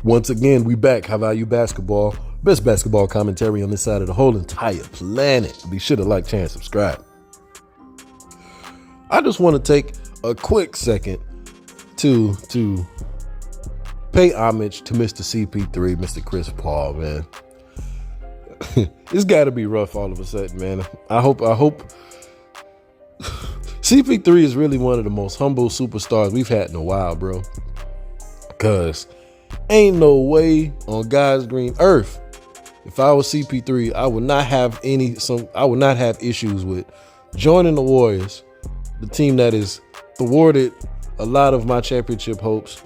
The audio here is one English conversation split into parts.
Once again, we back. High Value Basketball. Best basketball commentary on this side of the whole entire planet. Be sure to like, share, and subscribe. I just want to take a quick second to pay homage to Mr. CP3, Mr. Chris Paul, man. It's got to be rough all of a sudden, man. I hope CP3 is really one of the most humble superstars we've had in a while, bro. Because ain't no way on God's green earth, if I was CP3, I would not have issues with joining the Warriors, the team that has thwarted a lot of my championship hopes,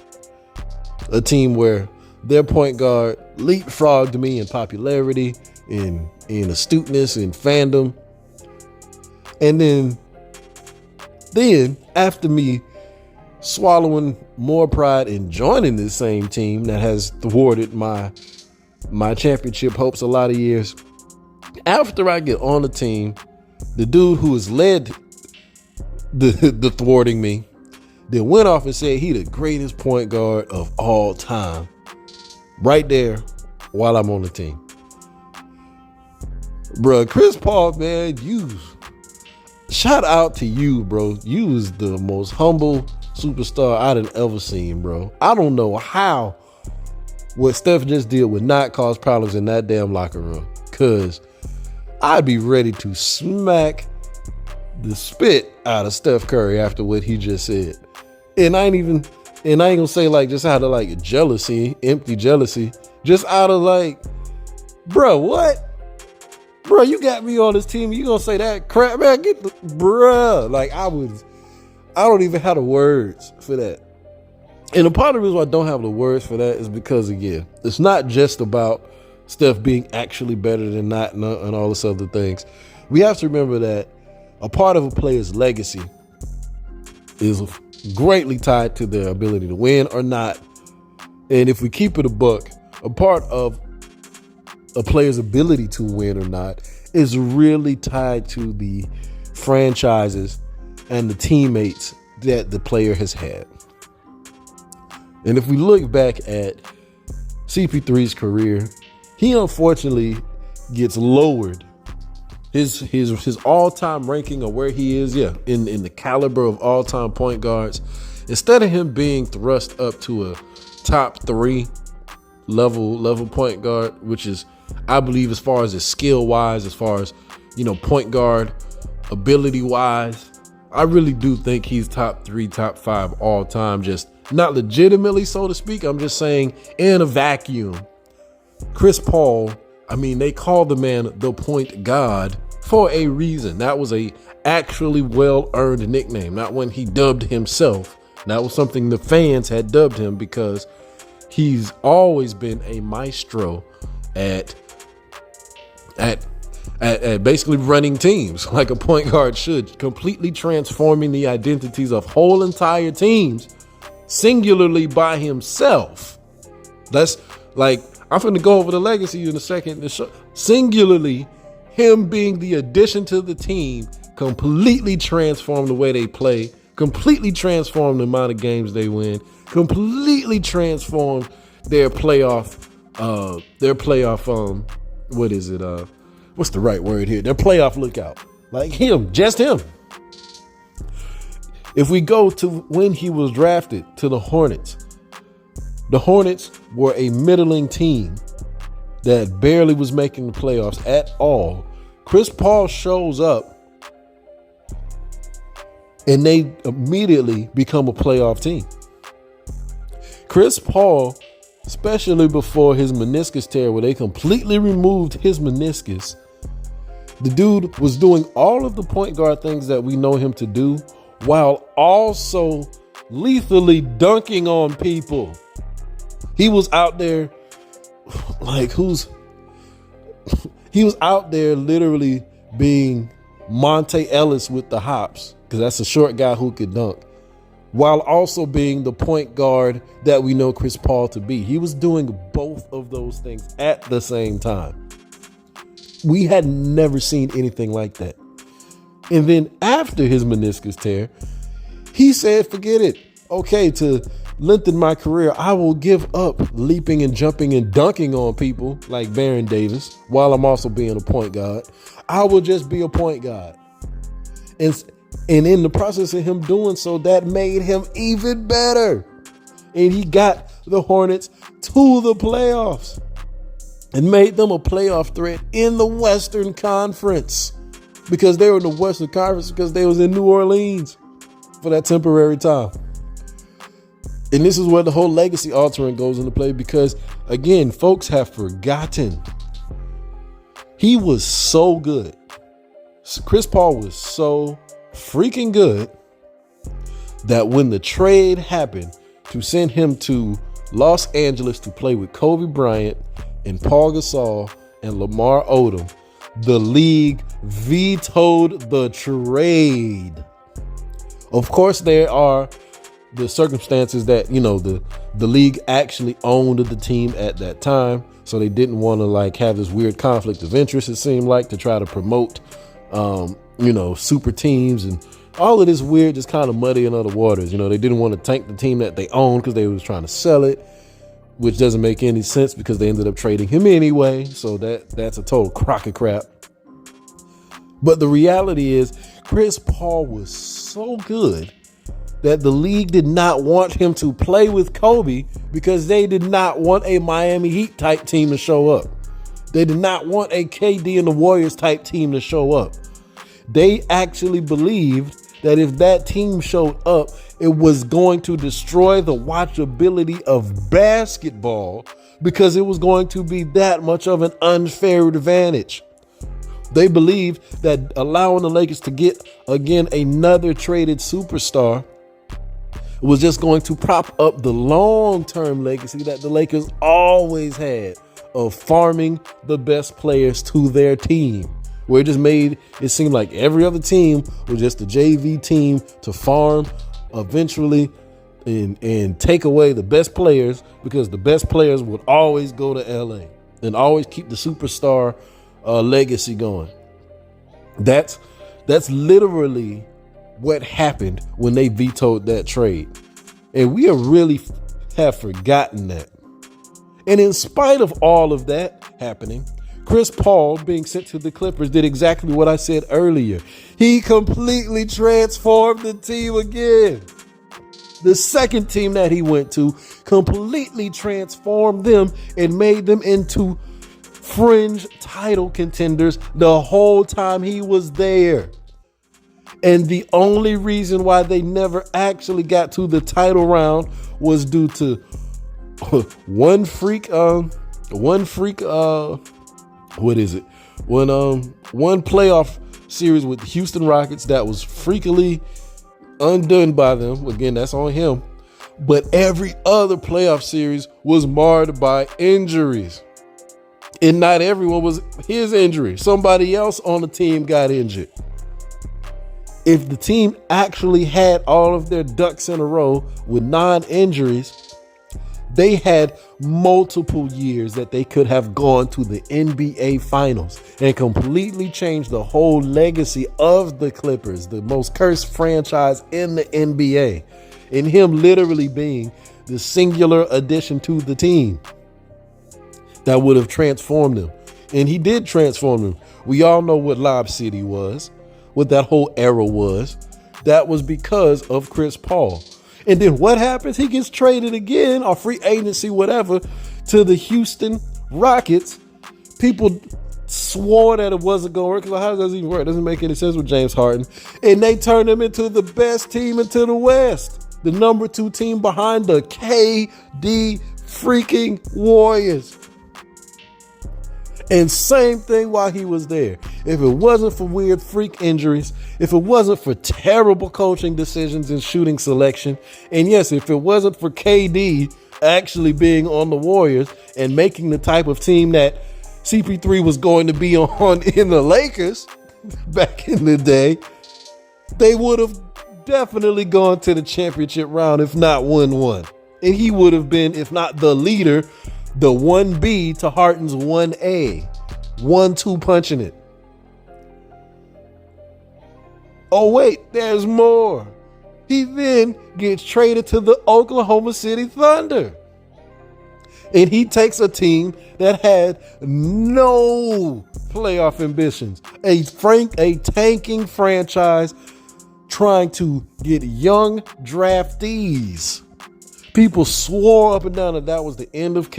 a team where their point guard leapfrogged me in popularity, in astuteness, in fandom. And then after me swallowing more pride in joining this same team that has thwarted my championship hopes a lot of years, after I get on the team, the dude who has led the thwarting me then went off and said he the greatest point guard of all time right there while I'm on the team. Bruh, Chris Paul, man, shout out to you, bro. You was the most humble superstar I'd have ever seen, bro. I don't know how what Steph just did would not cause problems in that damn locker room, because I'd be ready to smack the spit out of Steph Curry after what he just said. And I ain't gonna say like just out of like jealousy, empty jealousy, just out of like, bro, what? Bro, you got me on this team. You gonna say that crap, man? Bruh. Like I don't even have the words for that. And a part of the reason why I don't have the words for that is because, again, it's not just about Steph being actually better than not and all this other things. We have to remember that a part of a player's legacy is greatly tied to their ability to win or not. And if we keep it a buck, a part of a player's ability to win or not is really tied to the franchises and the teammates that the player has had. And if we look back at CP3's career, he unfortunately gets lowered. His all-time ranking of where he is, in the caliber of all-time point guards, instead of him being thrust up to a top 3 level point guard, which is, I believe, as far as his skill wise, as far as, point guard ability wise, I really do think he's top 3, top 5 all time. Just not legitimately, so to speak. I'm just saying in a vacuum. Chris Paul, I mean, they call the man the point god for a reason. That was a actually well-earned nickname, not when he dubbed himself. That was something the fans had dubbed him, because he's always been a maestro at basically running teams like a point guard should, completely transforming the identities of whole entire teams singularly by himself. That's like, I'm going to go over the legacy in a second. Singularly, him being the addition to the team completely transformed the way they play, completely transformed the amount of games they win, completely transformed their playoff, what's the right word here? Their playoff lookout. Like him, just him. If we go to when he was drafted to the Hornets were a middling team that barely was making the playoffs at all. Chris Paul shows up and they immediately become a playoff team. Chris Paul, especially before his meniscus tear, where they completely removed his meniscus, the dude was doing all of the point guard things that we know him to do, while also lethally dunking on people. He was out there he was out there literally being Monte Ellis with the hops, because that's a short guy who could dunk, while also being the point guard that we know Chris Paul to be. He was doing both of those things at the same time. We had never seen anything like that. And then after his meniscus tear, he said, forget it. Okay, to lengthen my career, I will give up leaping and jumping and dunking on people like Baron Davis while I'm also being a point guard. I will just be a point guard. And in the process of him doing so, that made him even better. And he got the Hornets to the playoffs and made them a playoff threat in the Western Conference, because they were in the Western Conference because they was in New Orleans for that temporary time. And this is where the whole legacy altering goes into play, because, again, folks have forgotten. He was so good. Chris Paul was so freaking good that when the trade happened to send him to Los Angeles to play with Kobe Bryant and Paul Gasol and Lamar Odom, the league vetoed the trade. Of course, there are the circumstances that, you know, the league actually owned the team at that time, so they didn't want to like have this weird conflict of interest, it seemed like, to try to promote super teams and all of this weird, just kind of muddying of the waters. You know, they didn't want to tank the team that they owned because they was trying to sell it, which doesn't make any sense because they ended up trading him anyway. So that's a total crock of crap. But the reality is, Chris Paul was so good that the league did not want him to play with Kobe because they did not want a Miami Heat type team to show up. They did not want a KD and the Warriors type team to show up. They actually believed that if that team showed up, it was going to destroy the watchability of basketball because it was going to be that much of an unfair advantage. They believed that allowing the Lakers to get, again, another traded superstar was just going to prop up the long-term legacy that the Lakers always had of farming the best players to their team, where it just made it seem like every other team was just a JV team to farm eventually and take away the best players, because the best players would always go to LA and always keep the superstar legacy going. That's literally what happened when they vetoed that trade. And we have forgotten that. And in spite of all of that happening, Chris Paul being sent to the Clippers did exactly what I said earlier. He completely transformed the team again. The second team that he went to completely transformed them and made them into fringe title contenders the whole time he was there. And the only reason why they never actually got to the title round was due to one playoff series with the Houston Rockets that was freakily undone by them. Again, that's on him. But every other playoff series was marred by injuries. And not everyone was his injury. Somebody else on the team got injured. If the team actually had all of their ducks in a row with non-injuries, they had multiple years that they could have gone to the NBA Finals and completely changed the whole legacy of the Clippers, the most cursed franchise in the NBA, and him literally being the singular addition to the team that would have transformed them. And he did transform them. We all know what Lob City was, what that whole era was. That was because of Chris Paul. And then what happens? He gets traded again, or free agency, whatever, to the Houston Rockets. People swore that it wasn't going to work. Because how does it even work? It doesn't make any sense with James Harden. And they turned him into the best team into the West. The number 2 team behind the KD freaking Warriors. And same thing while he was there. If it wasn't for weird freak injuries, if it wasn't for terrible coaching decisions and shooting selection, and yes, if it wasn't for KD actually being on the Warriors and making the type of team that CP3 was going to be on in the Lakers back in the day, they would have definitely gone to the championship round, if not won one. And he would have been, if not the leader, the 1B to Harden's 1A. 1-2 punching it. Oh, wait, there's more. He then gets traded to the Oklahoma City Thunder. And he takes a team that had no playoff ambitions, a tanking franchise trying to get young draftees. People swore up and down that was the end of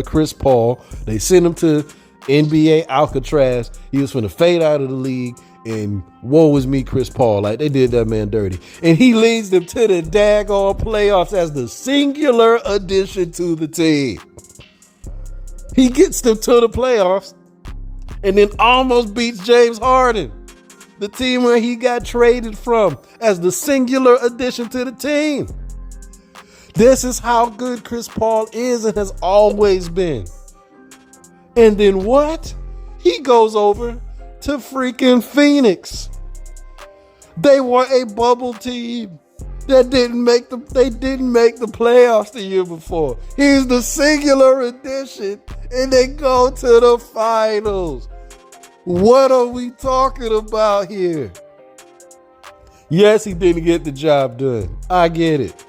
Chris Paul. They sent him to NBA Alcatraz. He was finna fade out of the league, and woe is me, Chris Paul. Like, they did that man dirty. And he leads them to the daggone playoffs as the singular addition to the team. He gets them to the playoffs and then almost beats James Harden, the team where he got traded from, as the singular addition to the team. This is how good Chris Paul is and has always been. And then what? He goes over to freaking Phoenix. They were a bubble team that didn't make the playoffs the year before. He's the singular addition, and they go to the finals. What are we talking about here? Yes, he didn't get the job done. I get it.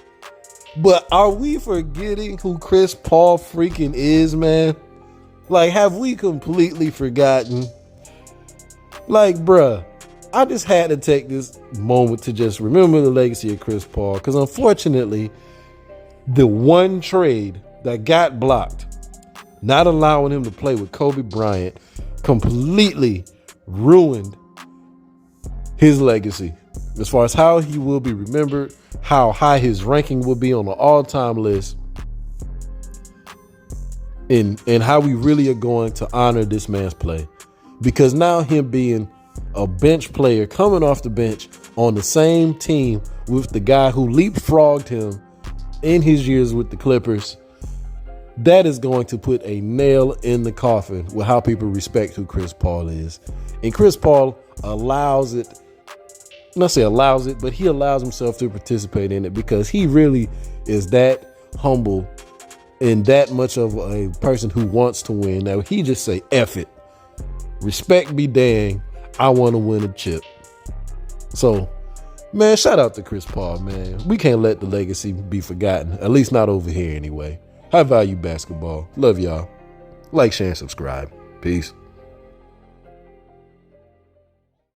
But are we forgetting who Chris Paul freaking is, man? Like, have we completely forgotten? Like, bruh, I just had to take this moment to just remember the legacy of Chris Paul, because unfortunately, the one trade that got blocked, not allowing him to play with Kobe Bryant, completely ruined his legacy as far as how he will be remembered, how high his ranking will be on the all-time list, and how we really are going to honor this man's play. Because now him being a bench player, coming off the bench on the same team with the guy who leapfrogged him in his years with the Clippers, that is going to put a nail in the coffin with how people respect who Chris Paul is. And Chris Paul allows it, not say allows it, but he allows himself to participate in it because he really is that humble and that much of a person who wants to win. Now he just say, F it. Respect be dang. I want to win a chip. So, man, shout out to Chris Paul, man. We can't let the legacy be forgotten, at least not over here anyway. High value basketball. Love y'all. Like, share, and subscribe. Peace.